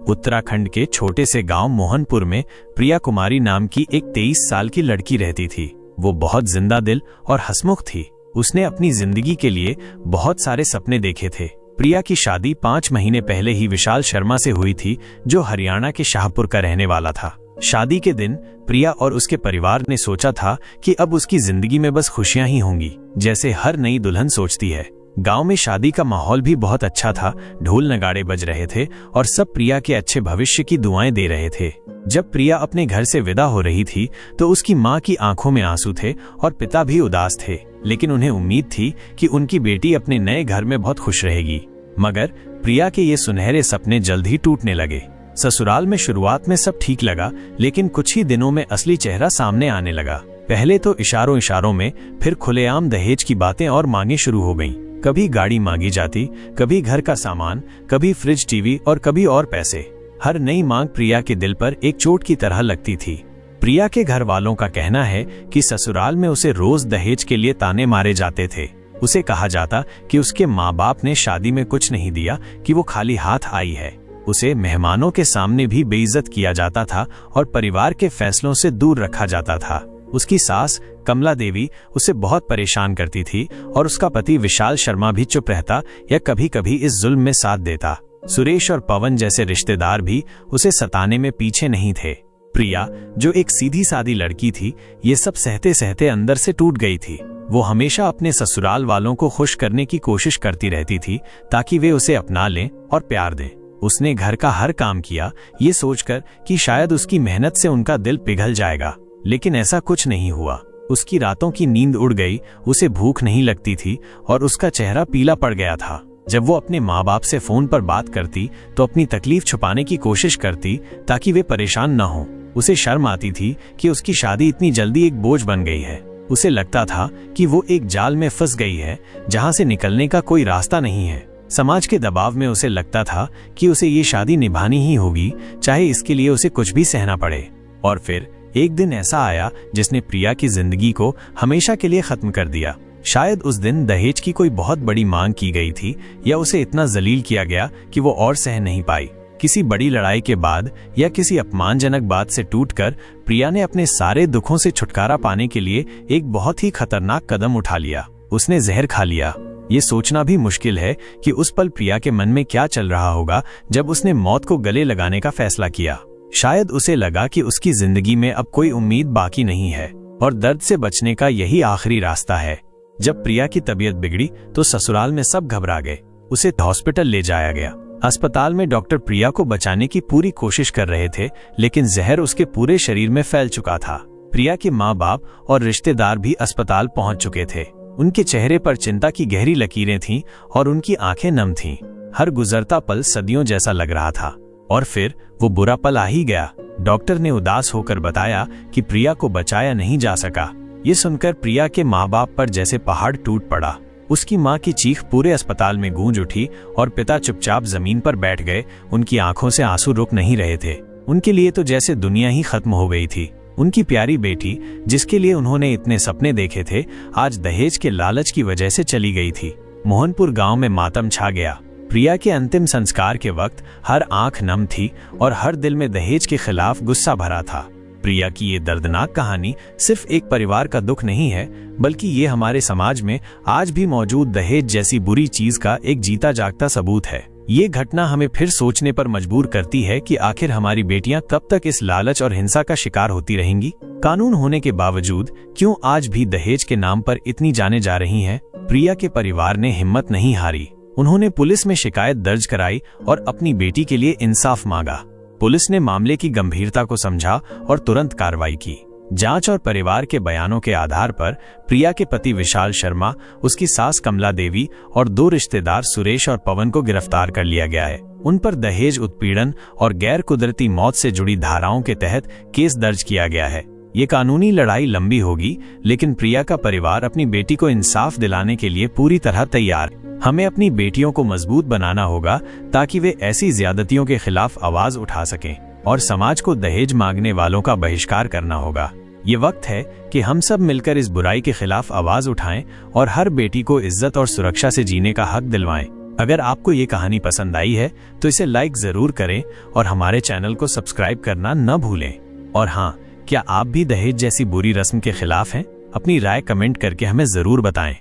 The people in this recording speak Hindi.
उत्तराखंड के छोटे से गांव मोहनपुर में प्रिया कुमारी नाम की एक 23 साल की लड़की रहती थी। वो बहुत जिंदा दिल और हंसमुख थी। उसने अपनी जिंदगी के लिए बहुत सारे सपने देखे थे। प्रिया की शादी 5 महीने पहले ही विशाल शर्मा से हुई थी, जो हरियाणा के शाहपुर का रहने वाला था। शादी के दिन प्रिया और उसके परिवार ने सोचा था कि अब उसकी जिंदगी में बस खुशियां ही होंगी, जैसे हर नई दुल्हन सोचती है। गांव में शादी का माहौल भी बहुत अच्छा था। ढोल नगाड़े बज रहे थे और सब प्रिया के अच्छे भविष्य की दुआएं दे रहे थे। जब प्रिया अपने घर से विदा हो रही थी तो उसकी मां की आंखों में आंसू थे और पिता भी उदास थे, लेकिन उन्हें उम्मीद थी कि उनकी बेटी अपने नए घर में बहुत खुश रहेगी। मगर प्रिया के ये सुनहरे सपने जल्द ही टूटने लगे। ससुराल में शुरुआत में सब ठीक लगा, लेकिन कुछ ही दिनों में असली चेहरा सामने आने लगा। पहले तो इशारों इशारों में, फिर खुलेआम दहेज की बातें और मांगे शुरू हो गईं। कभी गाड़ी मांगी जाती, कभी घर का सामान, कभी फ्रिज, टीवी और कभी और पैसे। हर नई मांग प्रिया के दिल पर एक चोट की तरह लगती थी। प्रिया के घर वालों का कहना है कि ससुराल में उसे रोज दहेज के लिए ताने मारे जाते थे। उसे कहा जाता कि उसके माँ बाप ने शादी में कुछ नहीं दिया, कि वो खाली हाथ आई है। उसे मेहमानों के सामने भी बेइज्जत किया जाता था और परिवार के फैसलों से दूर रखा जाता था। उसकी सास कमला देवी उसे बहुत परेशान करती थी और उसका पति विशाल शर्मा भी चुप रहता या कभी कभी इस जुल्म में साथ देता। सुरेश और पवन जैसे रिश्तेदार भी उसे सताने में पीछे नहीं थे। प्रिया, जो एक सीधी सादी लड़की थी, ये सब सहते सहते अंदर से टूट गई थी। वो हमेशा अपने ससुराल वालों को खुश करने की कोशिश करती रहती थी ताकि वे उसे अपना लें और प्यार दें। उसने घर का हर काम किया, ये सोचकर कि शायद उसकी मेहनत से उनका दिल पिघल जाएगा, लेकिन ऐसा कुछ नहीं हुआ। उसकी रातों की नींद उड़ गई, उसे भूख नहीं लगती थी और उसका चेहरा पीला पड़ गया था। जब वो अपने माँ बाप से फोन पर बात करती तो अपनी तकलीफ छुपाने की कोशिश करती ताकि वे परेशान न हो। उसे शर्म आती थी कि उसकी शादी इतनी जल्दी एक बोझ बन गई है। उसे लगता था कि वो एक जाल में फंस गई है जहां से निकलने का कोई रास्ता नहीं है। समाज के दबाव में उसे लगता था कि उसे ये शादी निभानी ही होगी, चाहे इसके लिए उसे कुछ भी सहना पड़े। और फिर एक दिन ऐसा आया जिसने प्रिया की जिंदगी को हमेशा के लिए खत्म कर दिया। शायद उस दिन दहेज की कोई बहुत बड़ी मांग की गई थी, या उसे इतना जलील किया गया कि वो और सह नहीं पाई। किसी बड़ी लड़ाई के बाद या किसी अपमानजनक बात से टूटकर प्रिया ने अपने सारे दुखों से छुटकारा पाने के लिए एक बहुत ही खतरनाक कदम उठा लिया। उसने जहर खा लिया। ये सोचना भी मुश्किल है कि उस पल प्रिया के मन में क्या चल रहा होगा जब उसने मौत को गले लगाने का फैसला किया। शायद उसे लगा कि उसकी जिंदगी में अब कोई उम्मीद बाकी नहीं है और दर्द से बचने का यही आखिरी रास्ता है। जब प्रिया की तबीयत बिगड़ी तो ससुराल में सब घबरा गए। उसे हॉस्पिटल ले जाया गया। अस्पताल में डॉक्टर प्रिया को बचाने की पूरी कोशिश कर रहे थे, लेकिन जहर उसके पूरे शरीर में फैल चुका था। प्रिया के माँ बाप और रिश्तेदार भी अस्पताल पहुंच चुके थे। उनके चेहरे पर चिंता की गहरी लकीरें थीं और उनकी आंखें नम थीं। हर गुजरता पल सदियों जैसा लग रहा था। और फिर वो बुरा पल आ ही गया। डॉक्टर ने उदास होकर बताया कि प्रिया को बचाया नहीं जा सका। ये सुनकर प्रिया के माँ बाप पर जैसे पहाड़ टूट पड़ा। उसकी माँ की चीख पूरे अस्पताल में गूंज उठी और पिता चुपचाप जमीन पर बैठ गए। उनकी आंखों से आंसू रुक नहीं रहे थे। उनके लिए तो जैसे दुनिया ही खत्म हो गई थी। उनकी प्यारी बेटी, जिसके लिए उन्होंने इतने सपने देखे थे, आज दहेज के लालच की वजह से चली गई थी। मोहनपुर गांव में मातम छा गया। प्रिया के अंतिम संस्कार के वक्त हर आंख नम थी और हर दिल में दहेज के खिलाफ गुस्सा भरा था। प्रिया की ये दर्दनाक कहानी सिर्फ एक परिवार का दुख नहीं है, बल्कि ये हमारे समाज में आज भी मौजूद दहेज जैसी बुरी चीज का एक जीता जागता सबूत है। ये घटना हमें फिर सोचने पर मजबूर करती है कि आखिर हमारी बेटियां कब तक इस लालच और हिंसा का शिकार होती रहेंगी। कानून होने के बावजूद क्यों आज भी दहेज के नाम पर इतनी जाने जा रही हैं? प्रिया के परिवार ने हिम्मत नहीं हारी। उन्होंने पुलिस में शिकायत दर्ज कराई और अपनी बेटी के लिए इंसाफ मांगा। पुलिस ने मामले की गंभीरता को समझा और तुरंत कार्रवाई की। जांच और परिवार के बयानों के आधार पर प्रिया के पति विशाल शर्मा, उसकी सास कमला देवी और 2 रिश्तेदार सुरेश और पवन को गिरफ्तार कर लिया गया है। उन पर दहेज उत्पीड़न और गैर कुदरती मौत से जुड़ी धाराओं के तहत केस दर्ज किया गया है। ये कानूनी लड़ाई लंबी होगी, लेकिन प्रिया का परिवार अपनी बेटी को इंसाफ दिलाने के लिए पूरी तरह तैयार है। हमें अपनी बेटियों को मजबूत बनाना होगा ताकि वे ऐसी ज्यादतियों के खिलाफ आवाज उठा सकें, और समाज को दहेज मांगने वालों का बहिष्कार करना होगा। ये वक्त है कि हम सब मिलकर इस बुराई के खिलाफ आवाज उठाएं और हर बेटी को इज्जत और सुरक्षा से जीने का हक दिलवाएं। अगर आपको ये कहानी पसंद आई है तो इसे लाइक जरूर करें और हमारे चैनल को सब्सक्राइब करना न भूलें। और हाँ, क्या आप भी दहेज जैसी बुरी रस्म के खिलाफ हैं? अपनी राय कमेंट करके हमें जरूर बताएं।